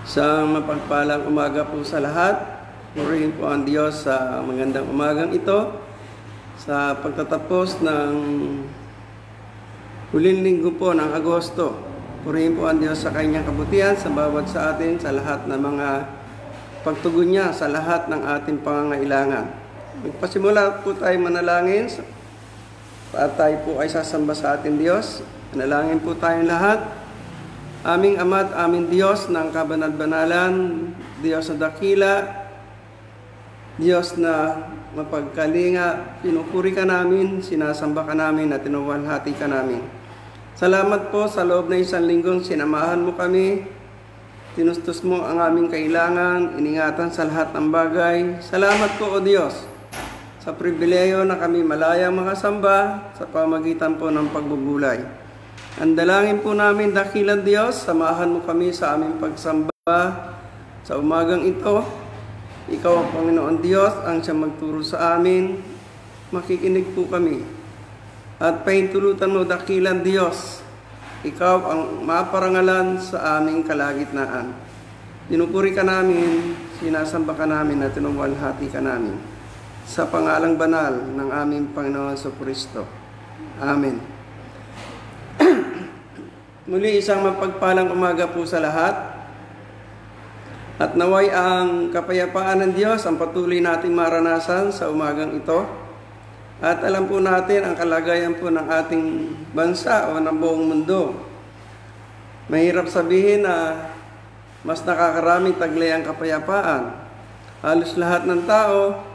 Sa mapagpalang umaga po sa lahat. Purihin po ang Diyos sa magandang umagang ito. Sa pagtatapos ng huling linggo po ng Agosto. Purihin po ang Diyos sa kanyang kabutihan sa bawat sa atin, sa lahat ng mga pagtugon niya, sa lahat ng ating pangangailangan. Magpasimula po tayo manalangin. At tayo po ay sasamba sa ating Diyos. Manalangin po tayong lahat. Aming Ama at aming Diyos ng kabanal-banalan, Diyos na dakila, Diyos na mapagkalinga, pinupuri ka namin, sinasamba ka namin at tinuwalhati ka namin. Salamat po sa loob ng isang linggong sinamahan mo kami, tinustos mo ang aming kailangan, iningatan sa lahat ng bagay. Salamat po o Diyos sa pribileyo na kami malayang makasamba sa pamagitan po ng pagbubulay. Ang dalangin po namin, dakilang Diyos, samahan mo kami sa aming pagsamba sa umagang ito. Ikaw ang Panginoon Diyos, ang siyang magturo sa amin. Makikinig po kami. At pahintulutan mo, dakilang Diyos, ikaw ang maparangalan sa aming kalagitnaan. Pinupuri ka namin, sinasamba ka namin at tinuwalhati ka namin. Sa pangalang banal ng aming Panginoon sa Kristo. Amen. Muli isang mapagpalang umaga po sa lahat. At naway ang kapayapaan ng Diyos ang patuloy nating maranasan sa umagang ito. At alam po natin ang kalagayan po ng ating bansa o ng buong mundo. Mahirap sabihin na mas nakakaraming taglay ang kapayapaan. Halos lahat ng tao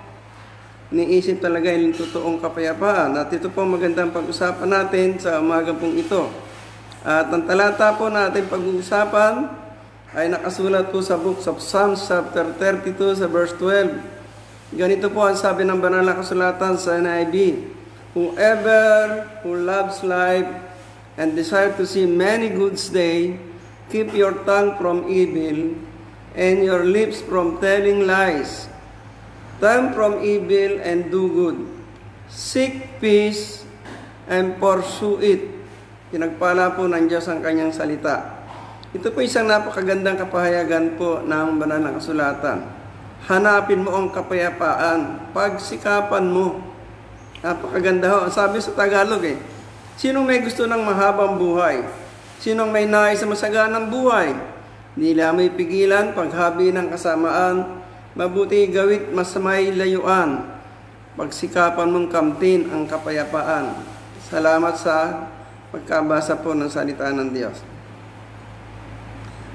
iniisip talaga yung totoong kapayapaan. At ito po magandang pag-usapan natin sa umagang pong ito. At ang talata po natin pag-uusapan ay nakasulat po sa Book of Psalms chapter 32 sa verse 12. Ganito po ang sabi ng banal na kasulatan sa NIV. Whoever who loves life and desire to see many good days, keep your tongue from evil and your lips from telling lies. Turn from evil and do good. Seek peace and pursue it. Pinagpala po ng Diyos ang kanyang salita. Ito po isang napakagandang kapahayagan po ng banal na kasulatan. Hanapin mo ang kapayapaan, pagsikapan mo. Napakaganda ho. Sabi sa Tagalog sinong may gusto ng mahabang buhay? Sinong may nais sa masaganang buhay? Nila may pigilan, paghabi ng kasamaan, mabuti gawit masamay layuan. Pagsikapan mong kamtin ang kapayapaan. Salamat sa pagkabasa po ng salita ng Diyos.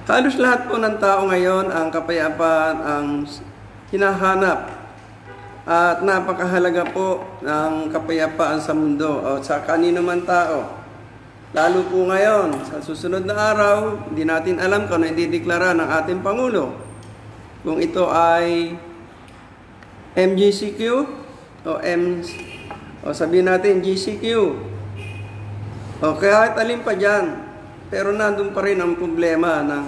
Halos lahat po ng tao ngayon ang kapayapaan ang hinahanap. At napakahalaga po ng kapayapaan sa mundo o sa kanino man tao. Lalo po ngayon, sa susunod na araw, hindi natin alam kung ano idideklara ng ating Pangulo. Kung ito ay MGCQ o sabihin natin GCQ. O kahit alin pa dyan, pero nandun pa rin ang problema ng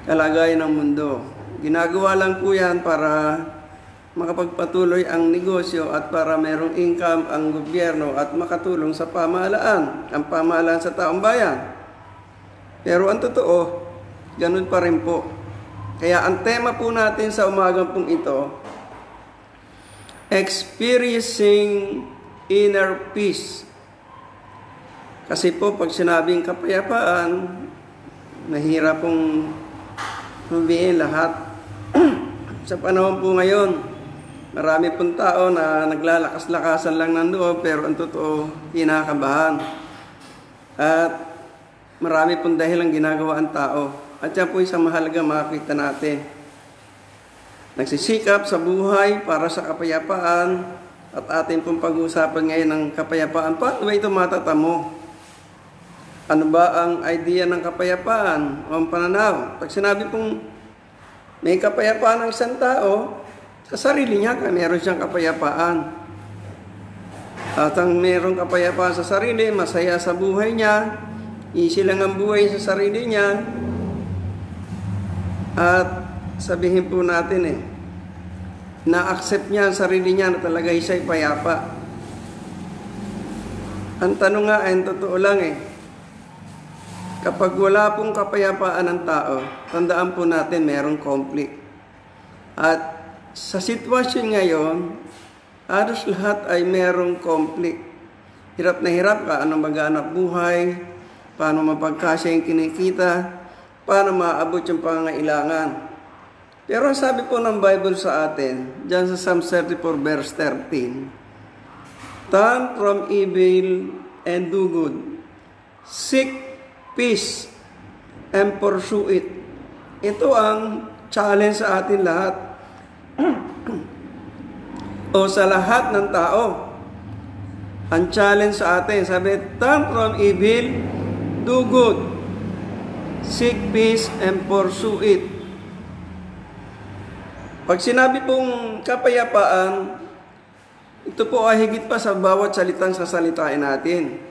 kalagayan ng mundo. Ginagawa lang po yan para makapagpatuloy ang negosyo at para merong income ang gobyerno at makatulong sa pamahalaan, ang pamahalaan sa taong bayan. Pero ang totoo, ganun pa rin po. Kaya ang tema po natin sa umagang pong ito, experiencing inner peace. Kasi po pag sinabing kapayapaan, mahirap pong sabihin lahat. Sa panahon po ngayon, marami pong tao na naglalakas-lakasan lang ng loob pero ang totoo, kinakabahan. At marami pong dahilan ginagawa ang tao. At yan po isang mahalaga makakita natin. Nagsisikap sa buhay para sa kapayapaan at atin pong pag-uusapan ngayon ng kapayapaan. Paano ba ito matatamo? Ano ba ang idea ng kapayapaan o ang pananaw? Pag sinabi pong may kapayapaan ng isang tao, sa sarili niya, meron siyang kapayapaan. At ang merong kapayapaan sa sarili, masaya sa buhay niya, easy lang ang buhay sa sarili niya. At sabihin po natin na-accept niya ang sarili niya na talaga siya'y payapa. Ang tanong nga ay totoo lang Kapag wala pong kapayapaan ng tao, tandaan po natin mayroong conflict. At sa sitwasyon ngayon, halos lahat ay mayroong conflict. Hirap na hirap ka, anong maghanap buhay, paano mapagkasya yung kinikita, paano maaabot yung pangangailangan. Pero ang sabi po ng Bible sa atin, dyan sa Psalm 34 verse 13, turn from evil and do good. Seek peace and pursue it. Ito ang challenge sa atin lahat. O sa lahat ng tao. Ang challenge sa atin, sabi, turn from evil, do good. Seek peace and pursue it. Pag sinabi pong kapayapaan, ito po ay higit pa sa bawat salitang sasalitain natin.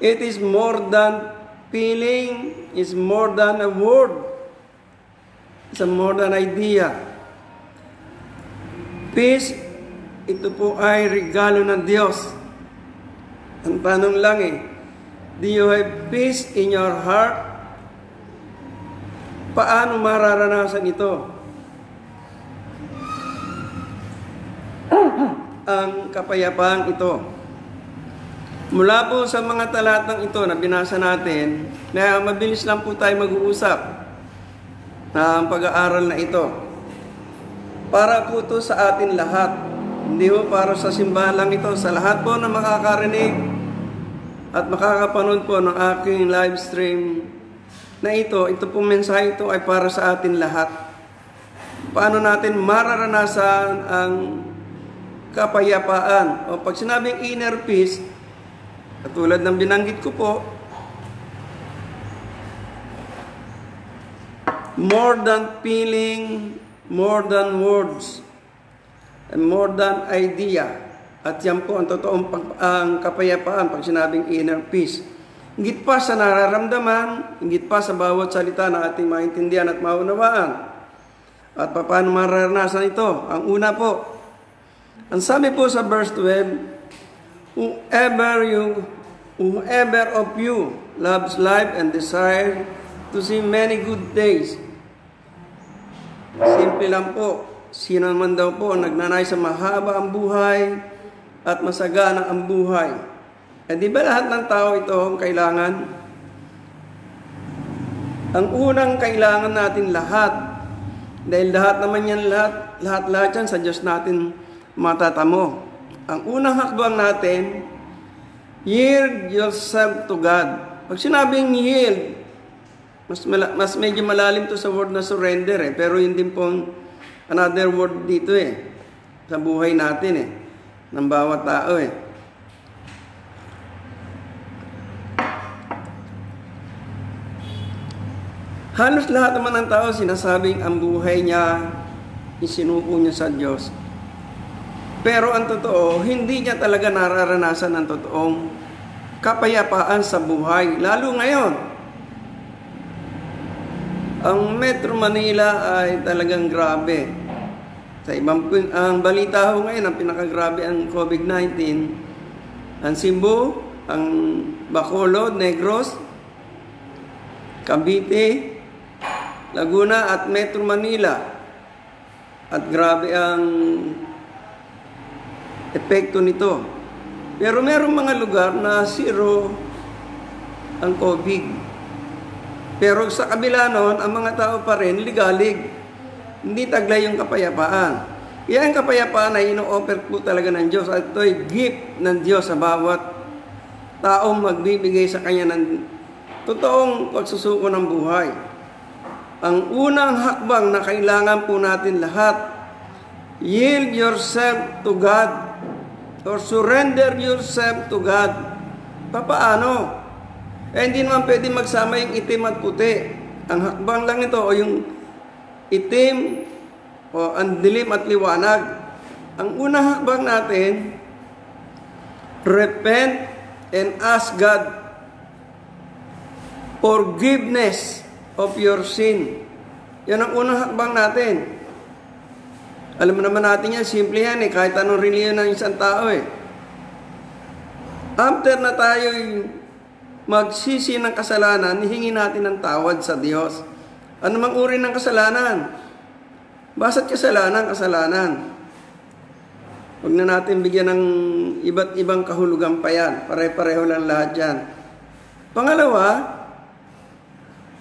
It is more than feeling, it's more than a word. It's a more than idea. Peace, ito po ay regalo ng Diyos. Ang tanong lang do you have peace in your heart? Paano mararanasan ito? Ang kapayapaan ito. Mula po sa mga talatang ito na binasa natin, na mabilis lang po tayo mag-uusap na ang pag-aaral na ito. Para po ito sa atin lahat. Hindi po para sa simbahan lang ito. Sa lahat po na makakarinig at makakapanood po ng aking live stream na ito pong mensahe ito ay para sa atin lahat. Paano natin mararanasan ang kapayapaan? O pag sinabing inner peace, katulad ng binanggit ko po, more than feeling, more than words, and more than idea. At yan po ang totoong ang kapayapaan pag sinabing inner peace. Higit pa sa nararamdaman, higit pa sa bawat salita na ating maintindihan at maunawaan. At paano mararanasan ito? Ang una po, ang sabi po sa verse 12, Whoever of you loves life and desire to see many good days. Simple lang po. Sino man daw po nagnanais sa mahaba ang buhay at masagana ang buhay. Di ba lahat ng tao ito ang kailangan? Ang unang kailangan natin lahat, dahil lahat naman yan, lahat yan sa Diyos natin matatamo. Ang unang hakbang natin, yield yourself to God. Pag sinabing yield, mas medyo malalim to sa word na surrender pero yun din pong another word dito sa buhay natin ng bawat tao Halos lahat naman ng tao sinasabing ang buhay niya isinuko niya sa Diyos. Pero ang totoo, hindi niya talaga nararanasan ang totoong kapayapaan sa buhay. Lalo ngayon, ang Metro Manila ay talagang grabe. Sa ang balita ho ngayon, ang pinakagrabe ang COVID-19, ang Cebu, ang Bacolod, Negros, Cavite, Laguna at Metro Manila. At grabe ang epekto nito. Pero merong mga lugar na zero ang COVID. Pero sa kabila noon, ang mga tao pa rin ligalig. Hindi taglay yung kapayapaan. Yan ang kapayapaan ay ino-offer po talaga ng Diyos. At ito ay gift ng Diyos sa bawat taong magbibigay sa Kanya ng totoong pagsusuko ng buhay. Ang unang hakbang na kailangan po natin lahat, yield yourself to God. Or surrender yourself to God. Papaano? Hindi naman pwede magsama yung itim at puti. Ang hakbang lang ito o yung itim o ang dilim at liwanag. Ang unang hakbang natin, repent and ask God forgiveness of your sin. Yan ang unang hakbang natin. Alam mo naman natin yan, simple yan kahit anong reliyon ng isang tao After na tayo magsisi ng kasalanan, hihingi natin ng tawad sa Diyos. Ano mang uri ng kasalanan? Basta't kasalanan, kasalanan. Huwag na natin bigyan ng iba't ibang kahulugan pa yan. Pare-pareho lang lahat yan. Pangalawa,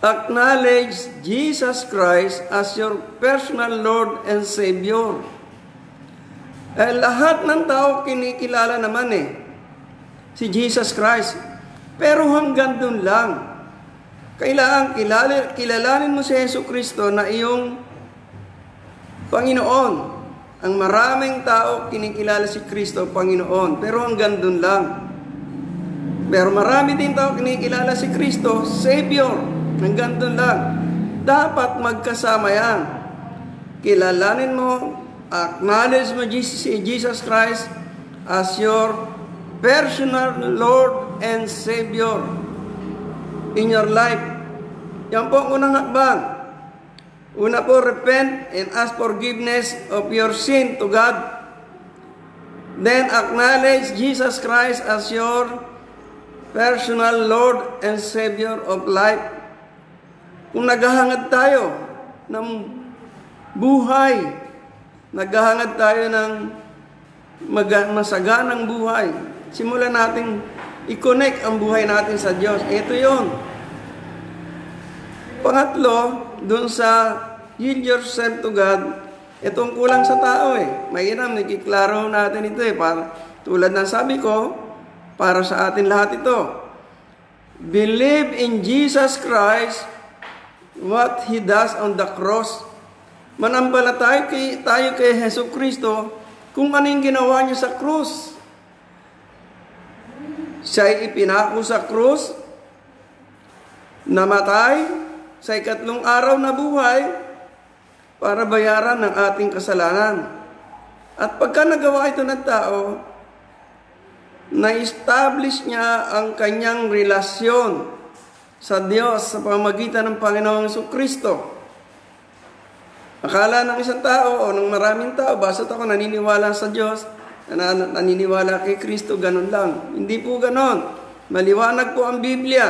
acknowledge Jesus Christ as your personal Lord and Savior. Lahat ng tao kinikilala naman si Jesus Christ. Pero hanggang dun lang. Kailangan kilalanin mo si Yesu Kristo na iyong Panginoon. Ang maraming tao kinikilala si Kristo Panginoon, pero hanggang dun lang. Pero marami din tao kinikilala si Kristo Savior. Hanggang dun lang. Dapat magkasama yan. Kilalanin mo, acknowledge mo si Jesus Christ as your personal Lord and Savior in your life. Yan po ang unang hakbang. Una po, repent and ask forgiveness of your sin to God. Then acknowledge Jesus Christ as your personal Lord and Savior of life. Kung naghahangad tayo ng buhay, naghahangad tayo ng masaganang buhay, simulan natin i-connect ang buhay natin sa Diyos. Ito yun. Pangatlo, dun sa yield yourself to God, itong kulang sa tao Mainam, nakiklaro natin ito para, tulad ng sabi ko, para sa atin lahat ito. Believe in Jesus Christ, what He does on the cross. Manampalataya tayo kay Hesus Kristo kung ano yung ginawa niya sa krus. Siya'y ipinako sa krus, namatay, sa ikatlong araw na buhay, para bayaran ng ating kasalanan. At pagka nagawa ito ng tao, na-establish niya ang kanyang relasyon sa Diyos sa pamamagitan ng Panginoong Jesucristo. Akala ng isang tao o ng maraming tao, basta't ako naniniwala sa Diyos, naniniwala kay Kristo, ganun lang. Hindi po ganon. Maliwanag po ang Biblia.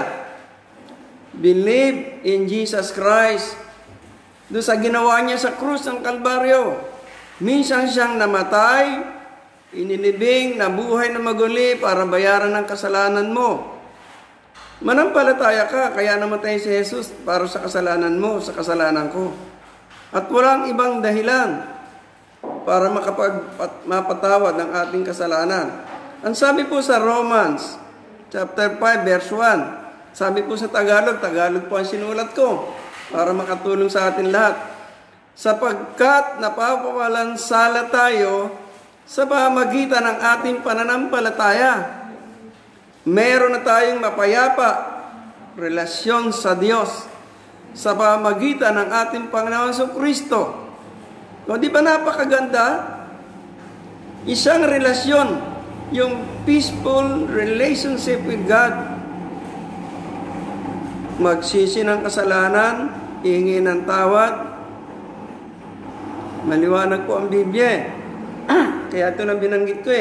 Believe in Jesus Christ. Doon sa ginawa niya sa krus ng Kalbaryo. Minsan siyang namatay, inilibing, nabuhay na maguli para bayaran ng kasalanan mo. Manampalataya ka, kaya namatay si Jesus para sa kasalanan mo, sa kasalanan ko. At walang ibang dahilan para mapatawad ang ating kasalanan. Ang sabi po sa Romans, chapter 5, verse 1, sabi po sa Tagalog po ang sinulat ko para makatulong sa atin lahat. Sapagkat napapawalansala tayo sa pamamagitan ng ating pananampalataya, meron na tayong mapayapa relasyon sa Diyos sa pamamagitan ng ating Panginoon Jesucristo. O di ba napakaganda? Isang relasyon, yung peaceful relationship with God. Magsisi ng kasalanan, hihingi ng tawad. Maliwanag po ang Biblia. Kaya ito na binanggit ko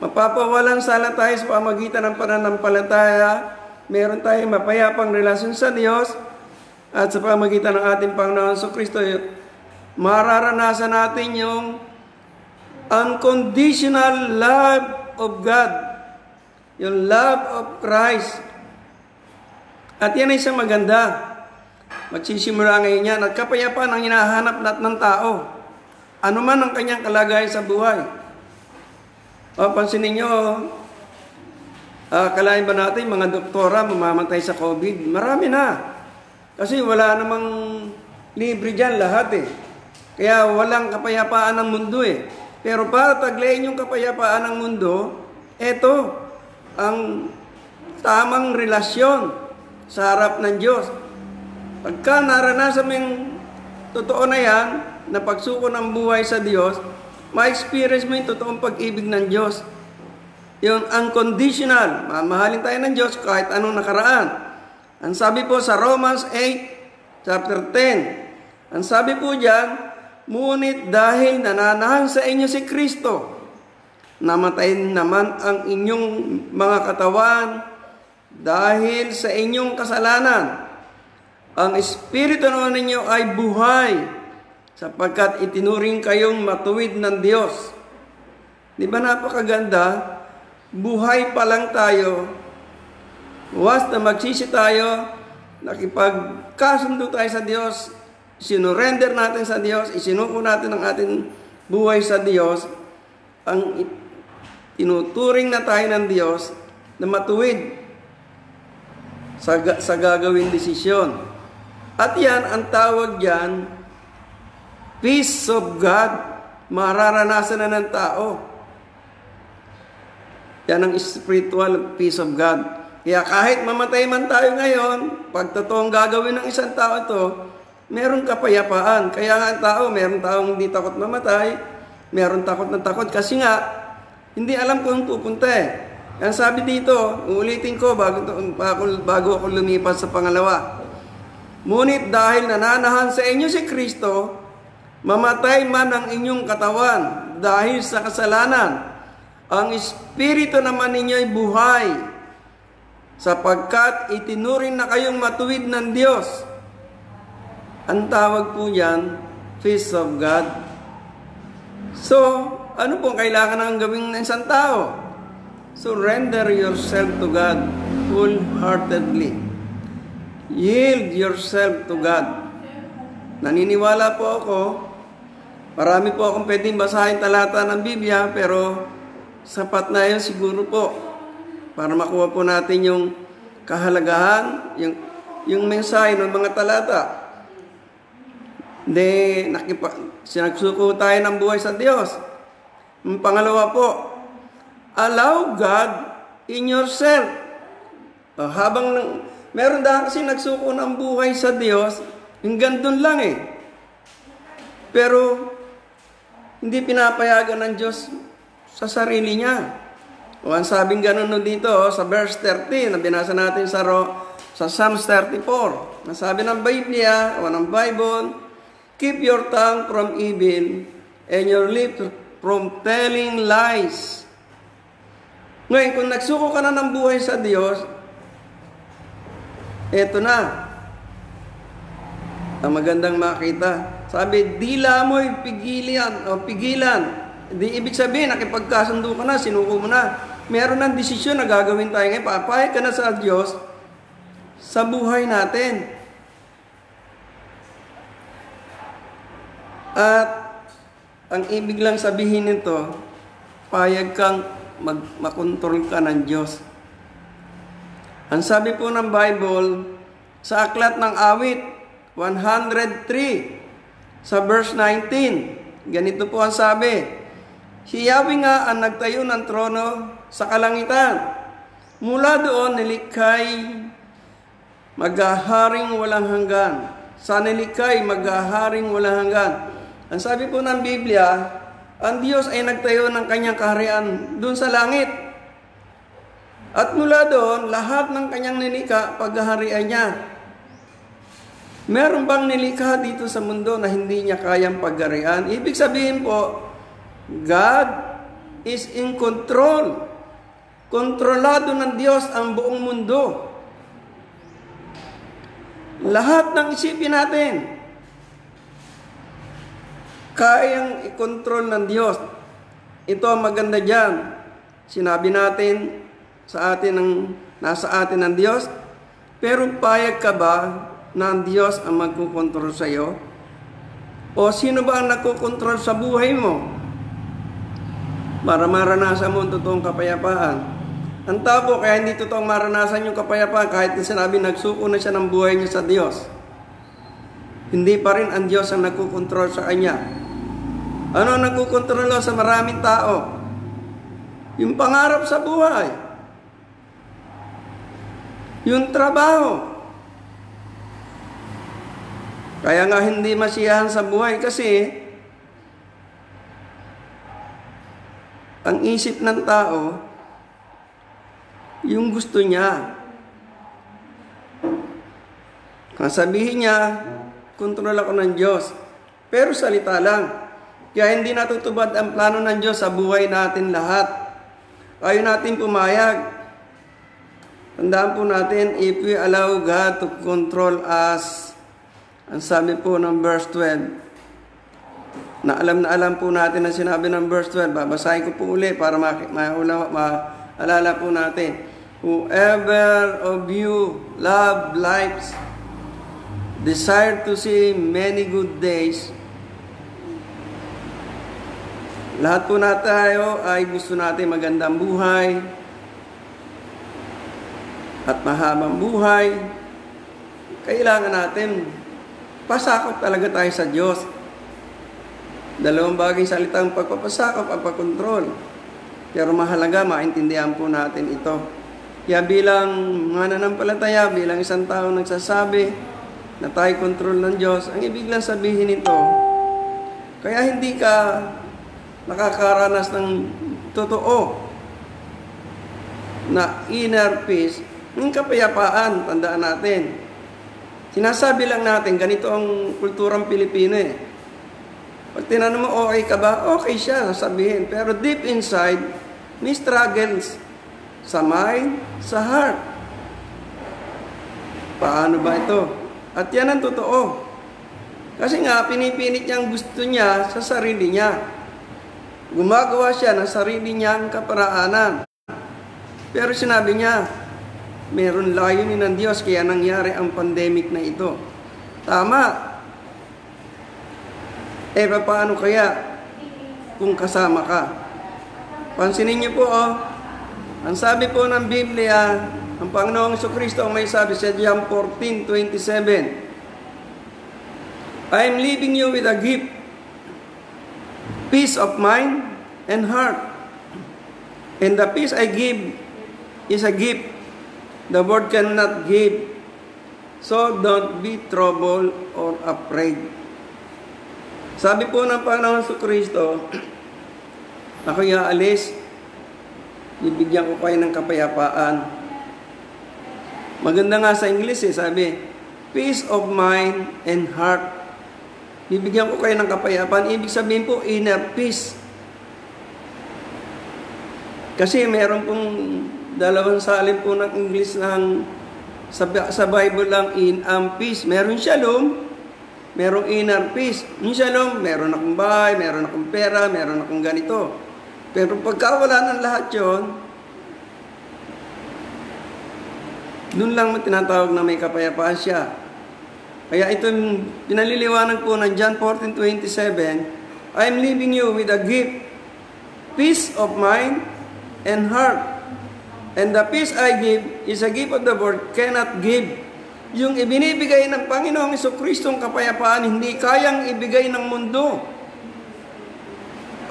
Mapapawalang sala tayo sa pamagitan ng pananampalataya. Meron tayong mapayapang relasyon sa Diyos. At sa pamagitan ng ating Panginoon Jesucristo, mararanasan natin yung unconditional love of God. Yung love of Christ. At yan ay isang maganda. Magsisimula ngayon yan. At kapayapaan ang hinahanap lahat ng tao. Ano man ang kanyang kalagayan sa buhay. Pansinin nyo, kalahin ba natin mga doktora mamamatay sa COVID? Marami na. Kasi wala namang libre dyan lahat Kaya walang kapayapaan ng mundo Pero para taglayin yung kapayapaan ng mundo, eto, ang tamang relasyon sa harap ng Diyos. Pagka naranasan mo yung totoo na yan, na pagsuko ng buhay sa Diyos, ma-experience mo yung totoong pag-ibig ng Diyos. Yung unconditional, mamahalin tayo ng Diyos kahit anong nakaraan. Ang sabi po sa Romans 8, chapter 10, ang sabi po dyan, ngunit dahil nananahan sa inyo si Kristo, namatayin naman ang inyong mga katawan dahil sa inyong kasalanan. Ang espiritu naman ninyo ay buhay, sapagkat itinuring kayong matuwid ng Diyos. Di ba napakaganda? Buhay pa lang tayo. Once na magsisi tayo, nakipagkasundo tayo sa Diyos, sinurrender natin sa Diyos, isinuko natin ang ating buhay sa Diyos, ang tinuturing na tayo ng Diyos na matuwid sa gagawin desisyon. At yan, ang tawag dyan, peace of God, mararanasan na ng tao. Yan ang spiritual peace of God. Kaya kahit mamatay man tayo ngayon, pag totoong gagawin ng isang tao ito, merong kapayapaan. Kaya nga ang tao, merong taong hindi takot mamatay, meron takot na takot kasi nga, hindi alam kung pupunta eh. Ang sabi dito, uulitin ko bago ako lumipas sa pangalawa. Ngunit dahil nananahan sa inyo si Kristo, mamatay man ang inyong katawan dahil sa kasalanan, ang Espiritu naman ninyo ay buhay, sapagkat itinuring na kayong matuwid ng Diyos. Ang tawag po yan, peace of God. So, ano pong kailangan ng gawin ng isang tao? Surrender yourself to God wholeheartedly. Yield yourself to God. Naniniwala po ako, marami po akong pwedeng basahin talata ng Biblia, pero sapat na yun siguro po para makuha po natin yung kahalagahan, yung mensahe ng mga talata. Hindi, sinagsuko tayo ng buhay sa Diyos. Ang pangalawa po, allow God in yourself. Meron dahil kasi nagsuko ng buhay sa Diyos, hanggang doon lang eh. Pero, hindi pinapayagan ng Diyos sa sarili niya. O ang sabing ganun dito, sa verse 30, na binasa natin sa Psalms 34. Nasabi ng Biblia, o ng Bible, keep your tongue from evil, and your lips from telling lies. Ngayon, kung nagsuko ka na ng buhay sa Diyos, eto na. Ang magandang makita. Sabi, dila mo'y pigilan. Di ibig sabihin, nakipagkasundo ka na, sinuko mo na. Meron ng desisyon na gagawin tayo ngayon. Papayag ka na sa Diyos sa buhay natin. At ang ibig lang sabihin nito, payag kang makontrol ka ng Diyos. Ang sabi po ng Bible, sa Aklat ng Awit 103, sa verse 19, ganito po ang sabi, si Yahweh nga ang nagtayo ng trono sa kalangitan. Mula doon nilikhay maghaharing walang hanggan. Sa nilikhay maghaharing walang hanggan. Ang sabi po ng Biblia, ang Diyos ay nagtayo ng kanyang kaharian doon sa langit. At mula doon, lahat ng kanyang nilikha, paghaharian niya. Meron bang nilikha dito sa mundo na hindi niya kayang pagharian? Ibig sabihin po, God is in control. Kontrolado ng Diyos ang buong mundo. Lahat ng isipin natin, kayang i-control ng Diyos. Ito ang maganda dyan. Sinabi natin sa atin nasa atin ng Diyos, pero payag ka ba na ang Diyos ang magkukontrol sa iyo? O sino ba ang nagkukontrol sa buhay mo? Para maranasan mo ang totoong kapayapaan. Ang tao kaya hindi totoong maranasan yung kapayapaan kahit na sinabi nagsuko na siya ng buhay niya sa Diyos. Hindi pa rin ang Diyos ang nagkukontrol sa kanya. Ano ang nagkukontrol sa maraming tao? Yung pangarap sa buhay. Yung trabaho. Kaya nga hindi masiyahan sa buhay kasi ang isip ng tao, yung gusto niya. Kung sabihin niya, kontrol ako ng Diyos. Pero salita lang. Kaya hindi natutupad ang plano ng Diyos sa buhay natin lahat. Ayaw natin pumayag. Tandaan po natin, if we allow God to control us, ang sabi po ng verse 12, na alam po natin ang sinabi ng verse 12, babasahin ko po uli para maalala po natin. Whoever of you love lives, desire to see many good days. Lahat po na tayo ay gusto natin magandang buhay at mahabang buhay. Kailangan natin pasakop talaga tayo sa Diyos. Dalawang bagay salitang pagpapasakop at pagkontrol. Pero mahalaga, maintindihan po natin ito. Kaya bilang mananampalataya, bilang isang tao nagsasabi na tayo kontrol ng Diyos, ang ibig lang sabihin nito, kaya hindi ka nakakaranas ng totoo na inner peace, ng kapayapaan, tandaan natin. Sinasabi lang natin, ganito ang kulturang Pilipino eh. Pag tinanong mo, okay ka ba? Okay siya, sasabihin. Pero deep inside, may struggles sa mind, sa heart. Paano ba ito? At yan ang totoo. Kasi nga, pinipinit niya ang gusto niya sa sarili niya. Gumagawa siya ng sarili niyang kaparaanan. Pero sinabi niya, meron layunin ng Diyos kaya nangyari ang pandemic na ito. Tama. Paano kaya kung kasama ka? Pansinin niyo po, ang sabi po ng Biblia, ang Panginoong Jesucristo ang may sabi sa John 14:27, I am leaving you with a gift, peace of mind and heart. And the peace I give is a gift the world cannot give. So don't be troubled or afraid. Sabi po ng Panginoon Jesucristo, ako iaalis, bibigyan ko kayo ng kapayapaan. Maganda nga sa English sabi, peace of mind and heart. Bibigyan ko kayo ng kapayapaan. Ibig sabihin po, inner peace. Kasi meron pong dalawang salin po ng English ng sa Bible lang, in ang peace. Meron shalom, merong inner peace. Yung shalom, meron akong bahay, meron akong pera, meron akong ganito. Pero pagka wala ng lahat yun, doon lang tinatawag na may kapayapaan siya. Kaya ito pinaliliwanag po ng John 14:27, I am leaving you with a gift, peace of mind and heart. And the peace I give is a gift of the world cannot give. Yung ibinibigay ng Panginoong Jesucristong kapayapaan, hindi kayang ibigay ng mundo.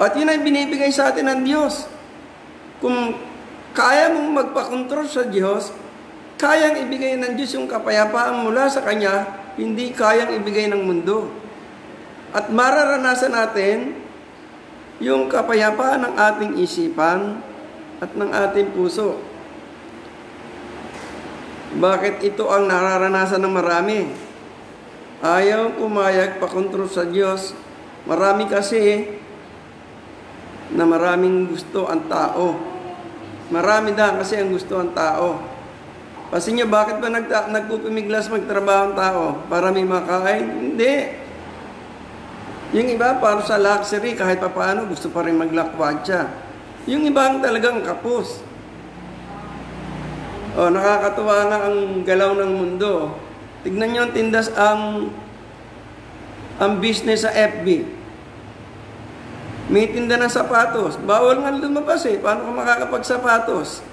At yun ay binibigay sa atin ng Diyos. Kung kaya mong magpakontrol sa Diyos, kayang ibigay ng Diyos yung kapayapaan mula sa Kanya, hindi kayang ibigay ng mundo. At mararanasan natin yung kapayapaan ng ating isipan at ng ating puso. Bakit ito ang nararanasan ng marami? Ayaw pumayag pakontrol sa Diyos. Marami kasi na maraming gusto ang tao. Marami din kasi ang gusto ang tao. Kasi nyo, bakit ba nagpupimiglas magtrabaho ang tao? Para may makain? Hindi. Yung iba, para sa luxury, kahit pa paano, gusto pa rin maglakwad siya. Yung iba ang talagang kapos. Nakakatuwa nga ang galaw ng mundo. Tignan nyo ang tindas, ang business sa FB. May tinda ng sapatos. Bawal nga lumabas Paano ka makakapagsapatos?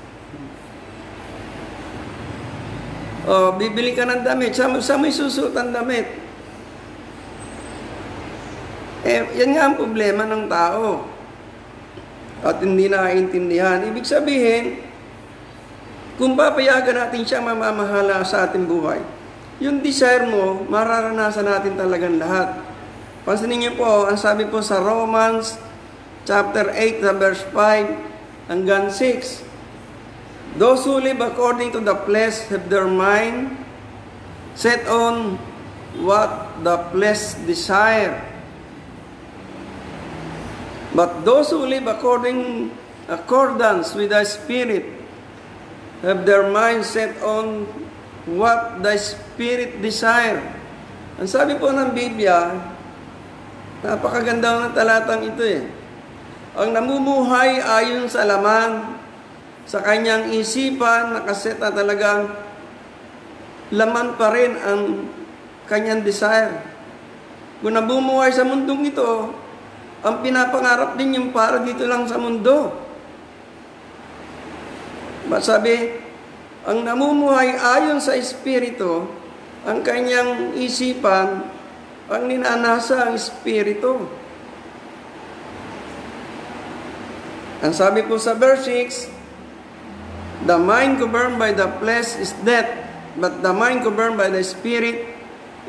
Bibili ka ng damit. Sa may susuot ang damit. Yan nga ang problema ng tao. At hindi naiintindihan. Ibig sabihin, kung papayagan natin siya mamamahala sa ating buhay, yung desire mo, mararanasan natin talagang lahat. Pansinin niyo po, ang sabi po sa Romans chapter 8, verse 5 hanggang 6, those who live according to the flesh have their mind set on what the flesh desire. But those who live accordance with the Spirit have their mind set on what the Spirit desire. Ang sabi po ng Biblia, napakaganda ng talatang ito eh. Ang namumuhay ayon sa laman, sa kanyang isipan, nakaset na talagang laman pa rin ang kanyang desire. Kung namumuhay sa mundong ito, ang pinapangarap din yung para dito lang sa mundo. Sabi, ang namumuhay ayon sa Espiritu, ang kanyang isipan, ang ninanasa ang Espiritu. Ang sabi po sa verse 6, the mind governed by the flesh is death, but the mind governed by the Spirit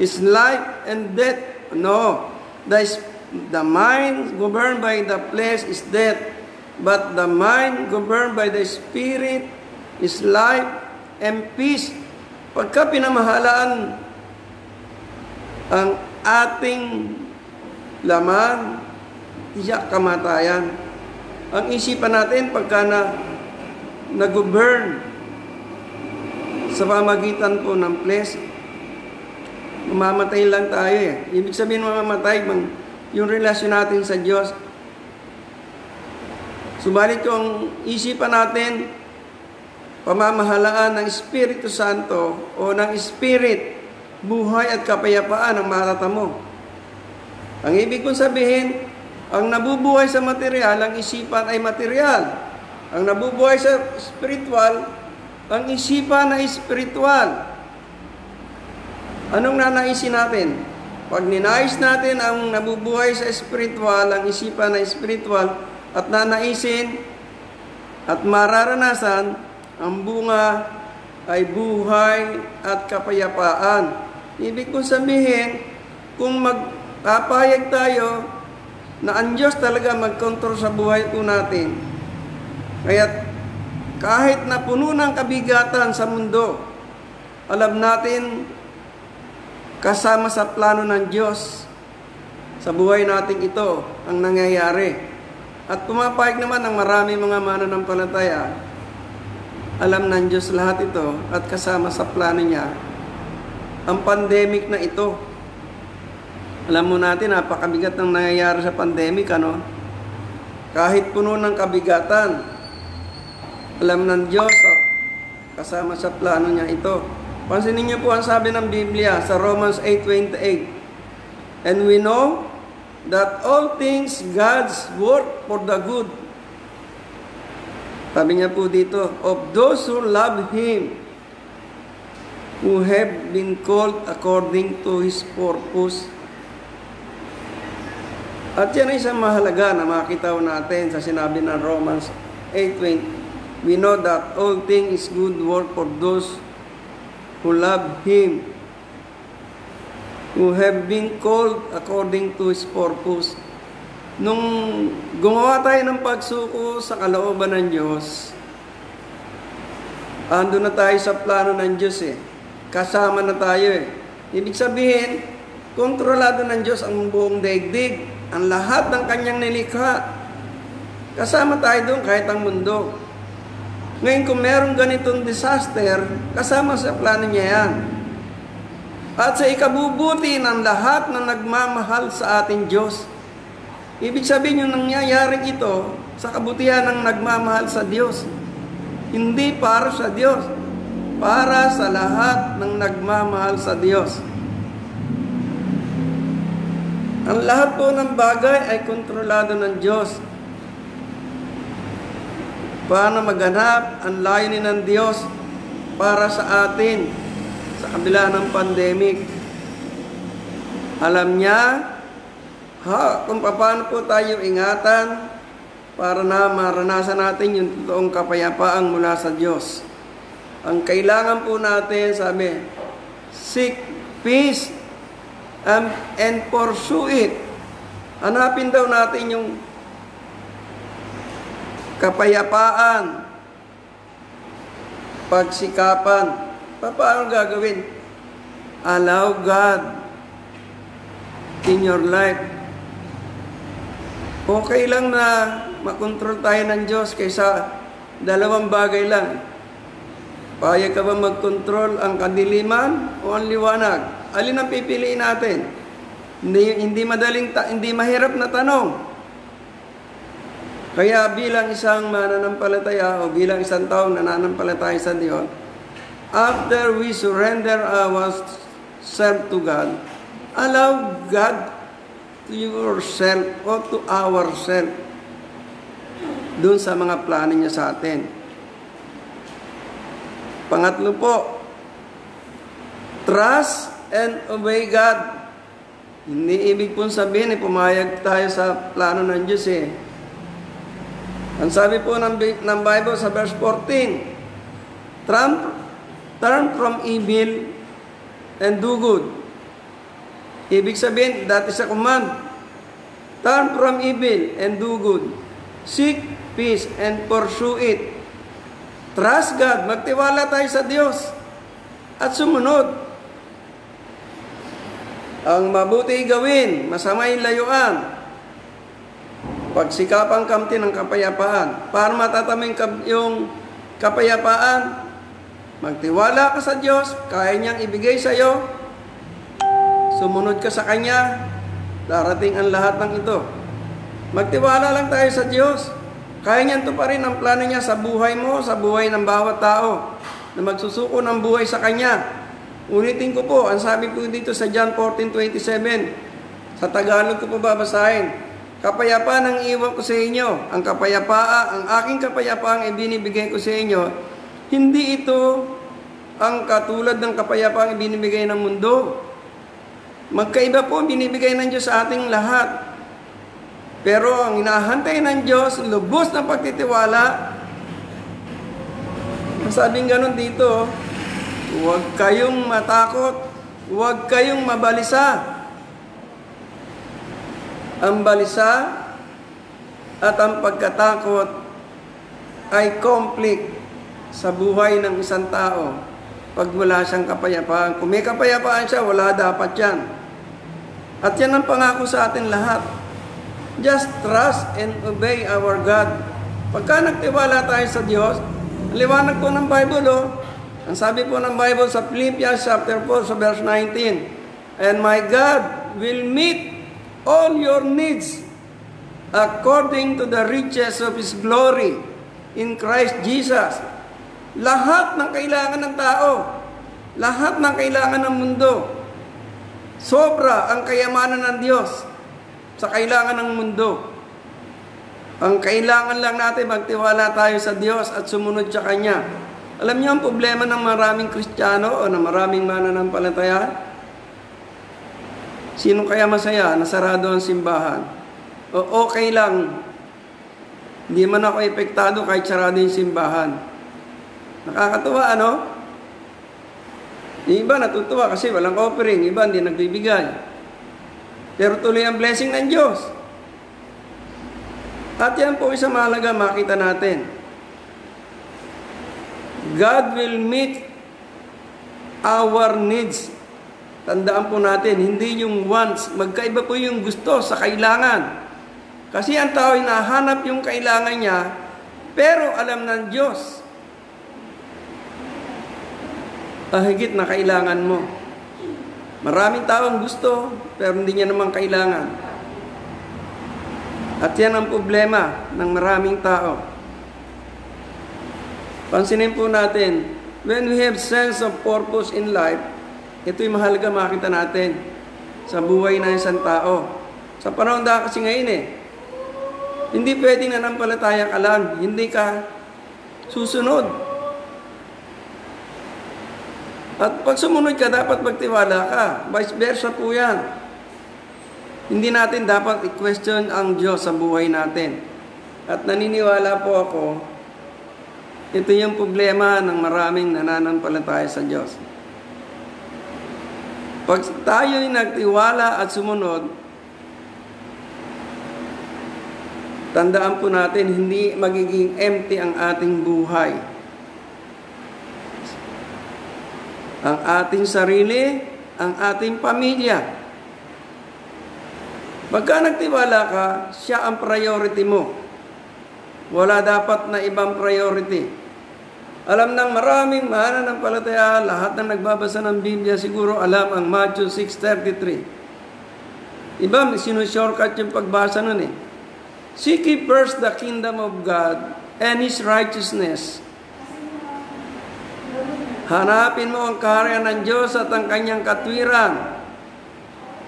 is life and death. No, the mind governed by the flesh is death, but the mind governed by the Spirit is life and peace. Pagka pinamahalaan ang ating laman, tiyak kamatayan. Ang isipan natin pagka nag-govern sa pamagitan po ng flesh, mamamatay lang tayo eh. Ibig sabihin mamamatay yung relasyon natin sa Diyos. Subalit yung isipan natin, pamamahalaan ng Espiritu Santo o ng Spirit, buhay at kapayapaan ang matatamo. Ang ibig kong sabihin, ang nabubuhay sa material, ang isipan ay material. Ang nabubuhay sa spiritual, ang isipan ay spiritual. Anong nanaisin natin? Pag ninais natin ang nabubuhay sa spiritual, ang isipan ay spiritual, at nanaisin at mararanasan, ang bunga ay buhay at kapayapaan. Ibig kong sabihin, kung magpapayag tayo na ang Diyos talaga mag-control sa buhay po natin, kaya kahit na puno ng kabigatan sa mundo, alam natin kasama sa plano ng Diyos sa buhay natin ito ang nangyayari. At pumapayag naman ang marami mga mananampalataya, alam ng Diyos lahat ito at kasama sa plano niya ang pandemic na ito. Alam mo natin, napakabigat ng nangyayari sa pandemic, ano? Kahit puno ng kabigatan, alam ng Diyos at kasama sa plano niya ito. Pansinin niyo po ang sabi ng Biblia sa Romans 8:28. And we know that all things God's work for the good. Sabi niya po dito, of those who love Him, who have been called according to His purpose. At yan ay isang mahalaga na makita natin sa sinabi ng Romans 8:20. We know that all things is good work for those who love Him, who have been called according to His purpose. Nung gumawa tayo ng pagsuko sa kalooban ng Diyos, ando na tayo sa plano ng Diyos eh. Kasama na tayo eh. Ibig sabihin, kontrolado ng Diyos ang buong daigdig, ang lahat ng kanyang nilikha. Kasama tayo doon kahit ang mundo. Ngayon kung merong ganitong disaster, kasama sa plano niya yan. At sa ikabubuti ng lahat na nagmamahal sa ating Diyos. Ibig sabihin yung nangyayari ito sa kabutihan ng nagmamahal sa Diyos. Hindi para sa Diyos, para sa lahat ng nagmamahal sa Diyos. Ang lahat po ng bagay ay kontrolado ng Diyos. Paano maganap ang layunin ng Diyos para sa atin sa kabila ng pandemic? Alam niya kung paano po tayo ingatan para na maranasan natin yung totoong kapayapaang mula sa Diyos. Ang kailangan po natin, sabi, seek peace and pursue it. Hanapin daw natin yung kapayapaan, pagsikapan. Paano gagawin? Allow God in your life. Okay lang na makontrol tayo ng Diyos kaysa dalawang bagay lang. Payag ka ba mag-control ang kadiliman o ang liwanag? Alin ang pipiliin natin? Hindi mahirap na tanong. Kaya bilang isang mananampalataya o bilang isang taong nananampalataya sa Diyos, after we surrender ourselves to God, allow God to yourself or to ourselves doon sa mga plano niya sa atin. Pangatlo po, trust and obey God. Hindi ibig pong sabihin, pumayag tayo sa plano ng Diyos eh. Ang sabi po ng Bible sa verse 14, turn from evil and do good. Ibig sabihin, that is a command. Turn from evil and do good. Seek peace and pursue it. Trust God, magtiwala tayo sa Diyos at sumunod. Ang mabuti gawin, masamay layuan. Pagsikapang kamtin ng kapayapaan. Para matataming yung kapayapaan, magtiwala ka sa Diyos, kaya niyang ibigay sa iyo. Sumunod ka sa Kanya, darating ang lahat ng ito. Magtiwala lang tayo sa Diyos. Kaya niyan tuparin ang plano niya sa buhay mo, sa buhay ng bawat tao na magsusuko ng buhay sa Kanya. Ulitin ko po, ang sabi po dito sa John 14:27, sa Tagalog ko po babasahin, kapayapaan ang iwan ko sa inyo, ang aking kapayapaan ay binibigay ko sa inyo, hindi ito ang katulad ng kapayapaan ay binibigay ng mundo. Magkaiba po binibigay ng Diyos sa ating lahat. Pero ang hinahantay ng Diyos, lubos na pagtitiwala. Masabing ganun dito, huwag kayong matakot, huwag kayong mabalisa. Ang balisa at ang pagkatakot ay conflict sa buhay ng isang tao pag wala siyang kapayapaan. Kung may kapayapaan siya, wala dapat yan. At yan ang pangako sa atin lahat. Just trust and obey our God. Pagka nagtiwala tayo sa Diyos, liwanag po ng Bible, ang sabi po ng Bible sa Philippians chapter 4 sa verse 19, and my God will meet all your needs according to the riches of His glory in Christ Jesus. Lahat ng kailangan ng tao, lahat ng kailangan ng mundo, sobra ang kayamanan ng Diyos sa kailangan ng mundo. Ang kailangan lang natin, magtiwala tayo sa Diyos at sumunod sa Kanya. Alam niyo ang problema ng maraming Kristiyano o ng maraming mananampalataya? Sino kaya masaya? Nasarado ang simbahan. O okay lang. Hindi man ako epektado kahit sarado yung simbahan. Nakakatuwa, ano? Yung iba natutuwa kasi walang offering. Iba hindi nagbibigay. Pero tuloy ang blessing ng Diyos. At yan po isang mahalaga makita natin. God will meet our needs. Tandaan po natin, hindi yung wants. Magkaiba po yung gusto sa kailangan. Kasi ang tao ay nahanap yung kailangan niya, pero alam ng Diyos higit na kailangan mo. Maraming taong gusto, pero hindi niya naman kailangan. At yan ang problema ng maraming tao. Pansinin po natin, when we have sense of purpose in life, ito'y mahalaga makita natin sa buhay ng isang tao. Sa panahon na kasi ngayon hindi pwedeng nanampalataya ka lang, hindi ka susunod. At pag sumunod ka, dapat magtiwala ka. Vice versa po yan. Hindi natin dapat i-question ang Diyos sa buhay natin. At naniniwala po ako, ito yung problema ng maraming nananampalataya sa Diyos. Pag tayo'y nagtiwala at sumunod, tandaan po natin, hindi magiging empty ang ating buhay. Ang ating sarili, ang ating pamilya. Pagka nagtiwala ka, siya ang priority mo. Wala dapat na ibang priority. Alam ng maraming mananampalataya, lahat ng nagbabasa ng Biblia siguro alam ang Matthew 6:33. Iba, sinushortcut yung pagbasa nun eh. Seek ye first the kingdom of God and His righteousness. Hanapin mo ang kaharian ng Diyos at ang kanyang katwiran.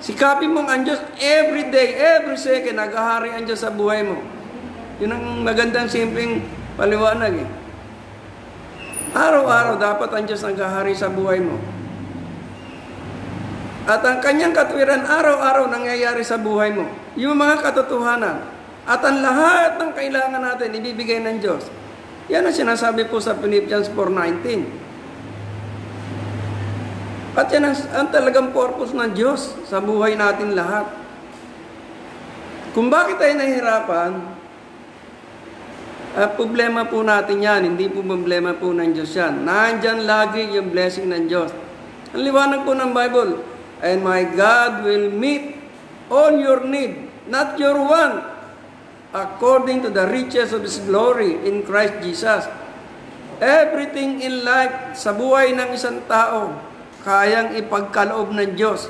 Sikapin mong ang Diyos every day, every second, naghahari ang Diyos sa buhay mo. Yun ang magandang simpleng paliwanag eh. Araw-araw dapat ang Diyos naghahari sa buhay mo. At ang kanyang katwiran araw-araw nangyayari sa buhay mo. Yung mga katotohanan. At ang lahat ng kailangan natin ibibigay ng Diyos. Yan ang sinasabi po sa Philippians 4:19. At yan ang talagang purpose ng Diyos sa buhay natin lahat. Kung bakit tayo nahihirapan, problema po natin yan, hindi po problema po ng Diyos yan. Nandyan lagi yung blessing ng Diyos. Ang liwanag po ng Bible, and my God will meet all your need, not your want, according to the riches of His glory in Christ Jesus. Everything in life, sa buhay ng isang tao, kayang ipagkaloob ng Diyos.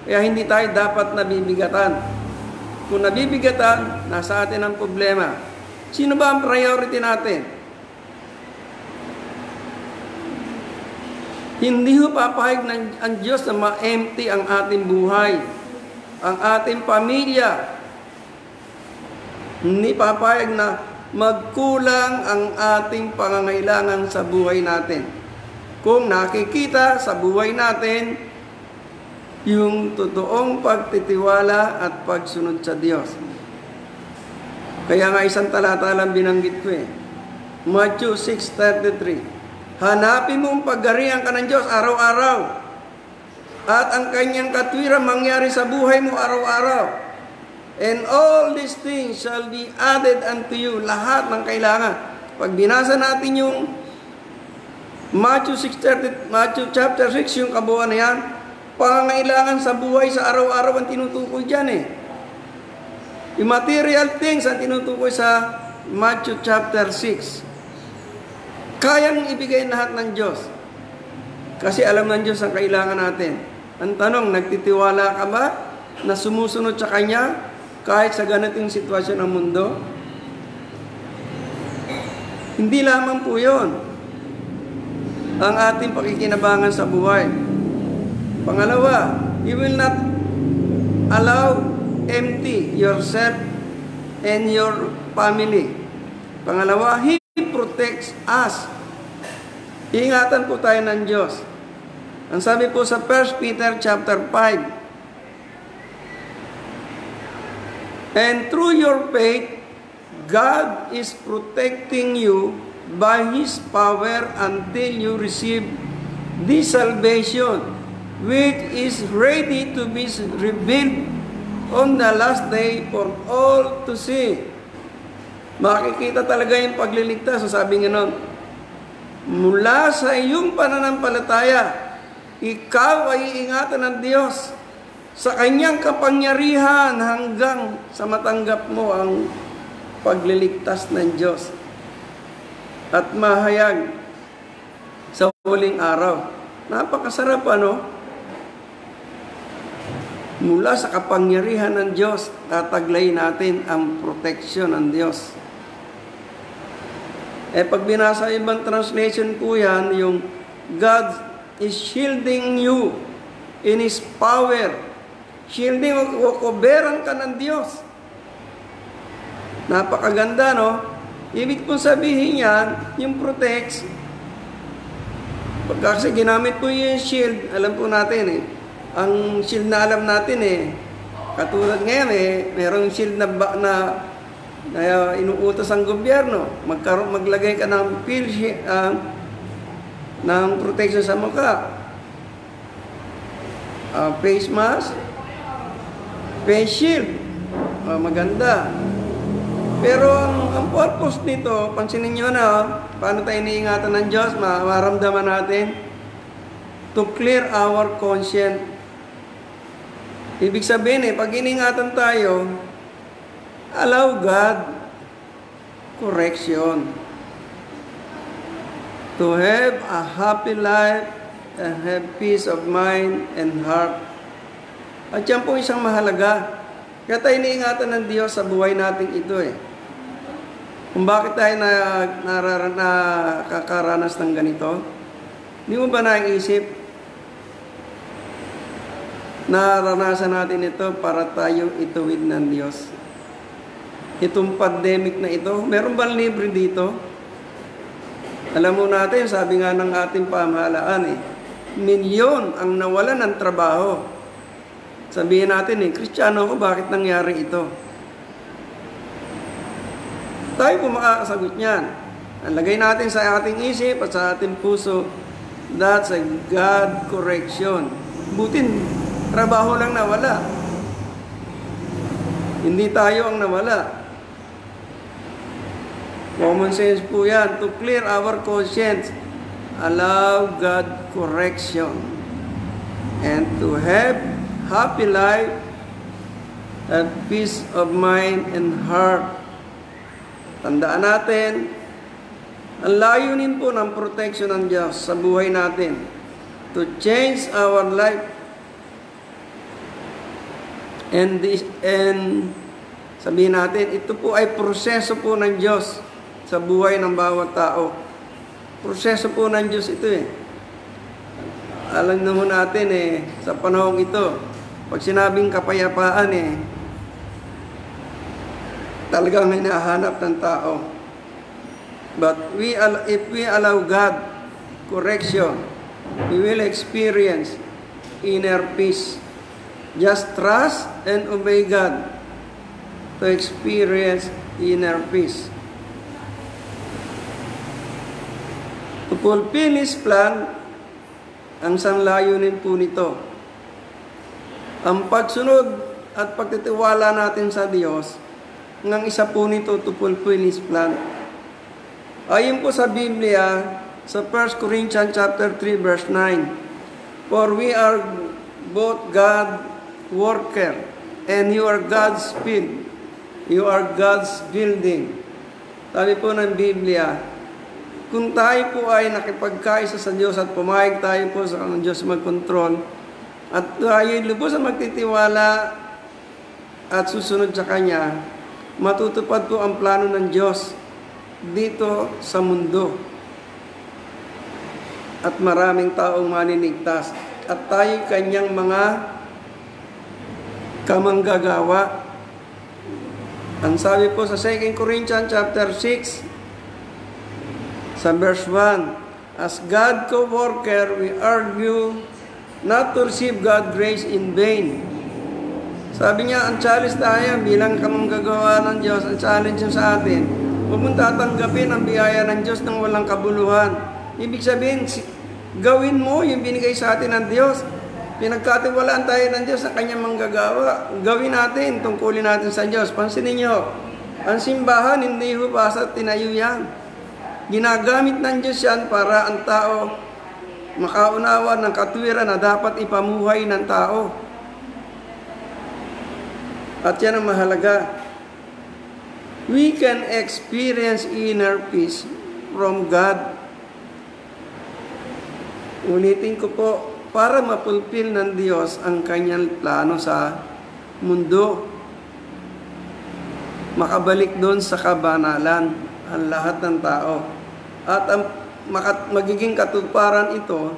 Kaya hindi tayo dapat nabibigatan. Kung nabibigatan, nasa atin ang problema. Sino ba ang priority natin? Hindi ho papahig ang Diyos na ma-empty ang ating buhay, ang ating pamilya. Hindi papahig na magkulang ang ating pangangailangan sa buhay natin. Kung nakikita sa buhay natin yung totoong pagtitiwala at pagsunod sa Diyos. Kaya nga isang talata lang binanggit ko eh. Matthew 6:33. Hanapin mo ang paggarihan ka ng Diyos araw-araw. At ang kanyang katwiran mangyari sa buhay mo araw-araw. And all these things shall be added unto you. Lahat ng kailangan. Pag binasa natin yung Matthew chapter 6, yung kabuuan na yan, pangangailangan sa buhay sa araw-araw ang tinutukoy dyan eh. Yung material things ang tinutukoy sa Matthew chapter 6. Kayang ibigay lahat ng Diyos. Kasi alam ng Diyos ang kailangan natin. Ang tanong, nagtitiwala ka ba na sumusunod sa Kanya kahit sa ganitong sitwasyon ng mundo? Hindi lamang po yun ang ating pakikinabangan sa buhay. Pangalawa, you will not allow empty yourself and your family. Pangalawa, He protects us. Ingatan po tayo ng Diyos. Ang sabi po sa 1 Peter chapter 5, and through your faith, God is protecting you by His power until you receive this salvation, which is ready to be revealed on the last day for all to see. Makikita talaga yung pagliligtas. So sabi nga nun, mula sa iyong pananampalataya, ikaw ay iingatan ng Diyos sa kanyang kapangyarihan hanggang sa matanggap mo ang pagliligtas ng Diyos at mahayag sa huling araw. Napakasarap ano? Mula sa kapangyarihan ng Diyos, tataglay natin ang proteksyon ng Diyos. Pag binasa ibang translation po yan, yung God is shielding you in His power. Shielding o koberan ka ng Diyos. Napakaganda, no? Ibig pong sabihin yan, yung protects. Pagka kasi ginamit po yung shield, alam po natin eh. Ang shield na alam natin eh, katulad ngayon eh, merong shield na inuutos ang gobyerno. Maglagay ka ng ng protection sa mukha. Face mask, face shield. Maganda. Pero ang purpose nito, pansinin nyo na, paano tayo iniingatan ng Diyos, maramdaman natin, to clear our conscience. Ibig sabihin pag iningatan tayo, allow God correction. to have a happy life and have peace of mind and heart. At yan po isang mahalaga. Kaya tayo iniingatan ng Diyos sa buhay natin ito Kung bakit tayo nakakaranas ng ganito, hindi mo ba naisip naranasan natin ito para tayo ituwid ng Diyos? Itong pandemic na ito, meron bang libre dito? Alam mo natin, sabi nga ng ating pamahalaan milyon ang nawalan ng trabaho. Sabihin natin Kristiyano ako, bakit nangyari ito? Tayo po makakasagot niyan. Ang lagay natin sa ating isip at sa ating puso, that's a God correction. Butin, trabaho lang nawala. Hindi tayo ang nawala. Common sense po yan. To clear our conscience, allow God correction. And to have happy life and peace of mind and heart. Tandaan natin, ang layunin po ng protection ng Diyos sa buhay natin, to change our life. And sabihin natin, ito po ay proseso po ng Diyos sa buhay ng bawat tao. Proseso po ng Diyos ito Alam naman natin sa panahong ito, pag sinabing kapayapaan talagang hinahanap ng tao. But if we allow God correction, we will experience inner peace. Just trust and obey God to experience inner peace. To fulfill His plan, ang sanlayunin po nito, ang pagsunod at pagtitiwala natin sa Diyos, ng isa po nito to fulfill His plan. Ayon po sa Biblia, sa 1 Corinthians chapter 3 verse 9, for we are both God worker, and you are God's field. You are God's building. Sabi po ng Biblia, kung tayo po ay nakipagkaisa sa Diyos at pumayag tayo po sa Diyos magkontrol, at tayo lubos na magtitiwala at susunod sa Kanya, matutupad po ang plano ng Diyos dito sa mundo. At maraming taong maniligtas. At tayo Kanyang mga kamanggagawa. Ang sabi po sa 2 Corinthians chapter 6, sa verse 1, as God co-worker, we argue not to receive God's grace in vain. Sabi niya, ang challenge tayo bilang kamanggagawa ng Diyos, ang challenge sa atin, huwag mong tatanggapin ang biyaya ng Diyos ng walang kabuluhan. Ibig sabihin, gawin mo yung binigay sa atin ng Diyos. Pinagkatiwalaan tayo ng Diyos sa Kanyang manggagawa. Gawin natin, tungkulin natin sa Diyos. Pansinin niyo, ang simbahan hindi ho basta tinayo yan. Ginagamit ng Diyos yan para ang tao makaunawa ng katwiran na dapat ipamuhay ng tao. At yan ang mahalaga. We can experience inner peace from God. Ulitin ko po, para mapulpil ng Diyos ang Kanyang plano sa mundo. Makabalik doon sa kabanalan ang lahat ng tao. At ang magiging katuparan ito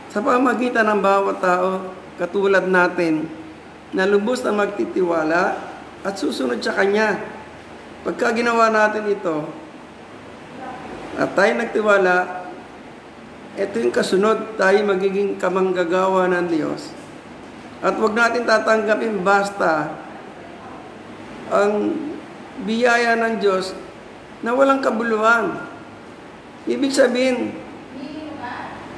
sa pamagitan ng bawat tao katulad natin na lubos na magtitiwala at susunod sa Kanya. Pagka ginawa natin ito at tayo nagtiwala, ito yung kasunod, tayo magiging kamanggagawa ng Diyos. At huwag natin tatanggapin basta ang biyaya ng Diyos na walang kabuluhan. Ibig sabihin,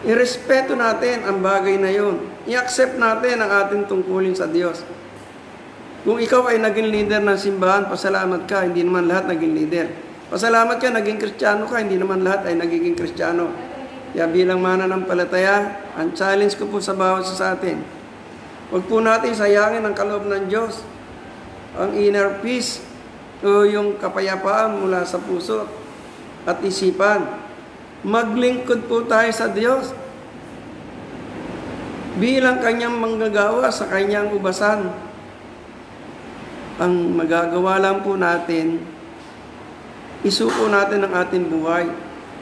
irespeto natin ang bagay na yun. I-accept natin ang ating tungkulin sa Diyos. Kung ikaw ay naging leader ng simbahan, pasalamat ka, hindi naman lahat naging leader. Pasalamat ka, naging Kristiyano ka, hindi naman lahat ay nagiging Kristiyano. Kaya bilang mananampalataya, ang challenge ko po sa bawat sa atin, huwag po natin sayangin ang kaloob ng Diyos. Ang inner peace, o yung kapayapaan mula sa puso at isipan. Maglingkod po tayo sa Diyos bilang kanyang manggagawa sa kanyang ubasan. Ang magagawa lang po natin, isuko natin ang ating buhay.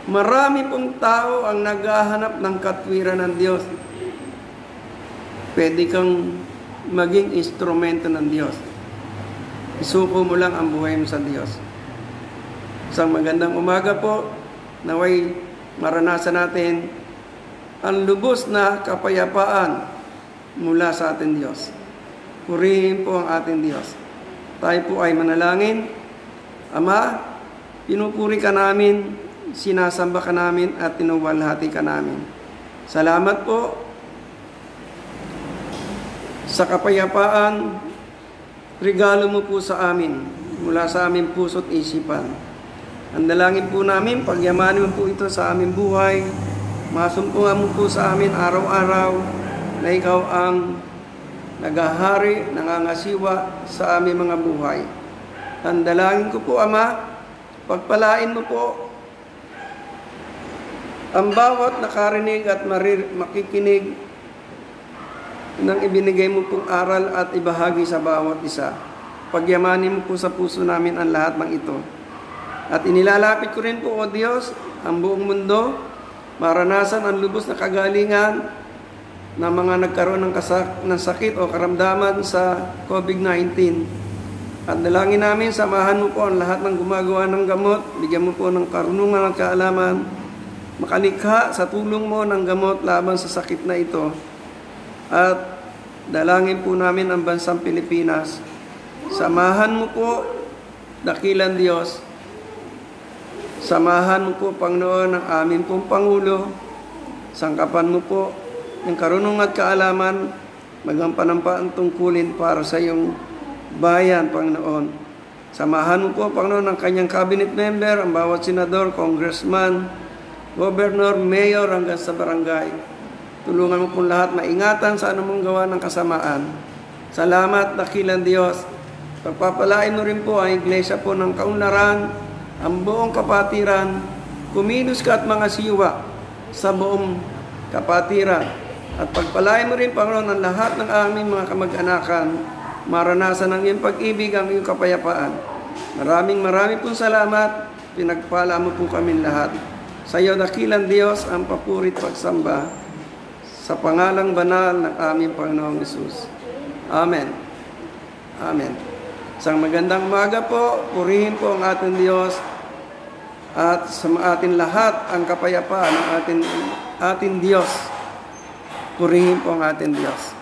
Marami pong tao ang naghahanap ng katwiran ng Diyos. Pwede kang maging instrumento ng Diyos. Isuko mo lang ang buhay mo sa Diyos. Isang magandang umaga po, naway maranasan natin ang lubos na kapayapaan mula sa ating Diyos. Purihin po ang ating Diyos. Tayo po ay manalangin. Ama, pinupuri ka namin, sinasamba ka namin at tinuwalhati ka namin. Salamat po sa kapayapaan, regalo mo po sa amin, mula sa aming puso't isipan. Ang dalangin po namin, pagyamanin mo po ito sa aming buhay, masumpungan mo po sa amin araw-araw na ikaw ang naghahari, nangangasiwa sa aming mga buhay. Ang dalangin ko po, Ama, pagpalain mo po ang bawat nakarinig at makikinig ng ibinigay mo pong aral at ibahagi sa bawat isa. Pagyamanin mo po sa puso namin ang lahat ng ito. At inilalapit ko rin po, O Diyos, ang buong mundo, maranasan ang lubos na kagalingan ng mga nagkaroon ng sakit o karamdaman sa COVID-19. At dalangin namin, samahan mo po ang lahat ng gumagawa ng gamot, bigyan mo po ng karunungan at kaalaman, makalikha sa tulong mo ng gamot laban sa sakit na ito. At dalangin po namin ang bansang Pilipinas. Samahan mo po, dakilang Diyos. Samahan mo po, Panginoon, ang aming pong Pangulo. Sangkapan mo po yung karunungan at kaalaman, magampanan pa ang tungkulin para sa iyong bayan, Panginoon. Samahan mo po, Panginoon, ang kanyang cabinet member, ang bawat senador, congressman, gobernador, mayor, hanggang sa barangay. Tulungan mo po lahat maingatan sa anumang gawa ng kasamaan. Salamat, dakilang Diyos. Pagpapalain mo rin po ang iglesia po ng Kaunlaran, ang buong kapatiran, kumilos ka at mga siwa sa buong kapatiran. At pagpalain mo rin, Panginoon, ang lahat ng aming mga kamag-anakan, maranasan ang iyong pag-ibig, ang iyong kapayapaan. Maraming pong salamat, pinagpala mo po kami lahat. Sa iyo, dakilang Diyos, ang papurit pagsamba, sa pangalang banal ng aming Panginoong Hesus. Amen. Amen. Isang magandang umaga po, purihin po ang ating Diyos at sa ating lahat ang kapayapaan ng ating Diyos. Purihin po ang ating Diyos.